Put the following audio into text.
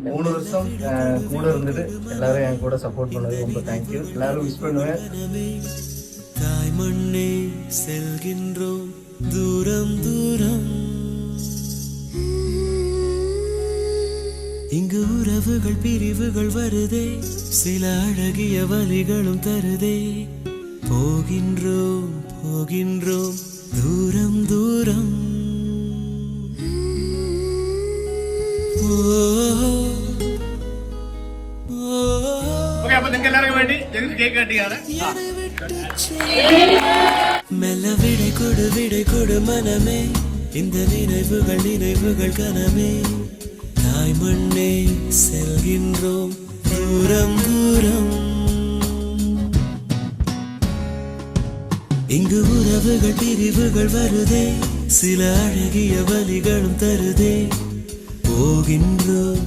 3 வருஷம் கூட இருந்துட்டு எல்லாரும் என் கூட சப்போர்ட் பண்ணது ரொம்ப தேங்க்யூ. எல்லாரும் மிஸ் பண்ணுவேன். தாய் மண்ணே செல்கின்றோம் தூரம் தூரம், இங்கு உறவுகள் பிரிவுகள் வருதே, சில அழகிய வழிகளும் தருதே. போகின்றோம் போகின்றோம் தூரம் தூரம். மெல்ல விடை கொடு மனமே, இந்த நினைவுகள் நினைவுகள் கனமே. தாய் மண்ணே செல்கின்றோம் தூரம் தூரம், இங்கு உறவுகள் பிரிவுகள் வருதே, சில அழகிய வழிகளும் தருதே. போகின்றோம்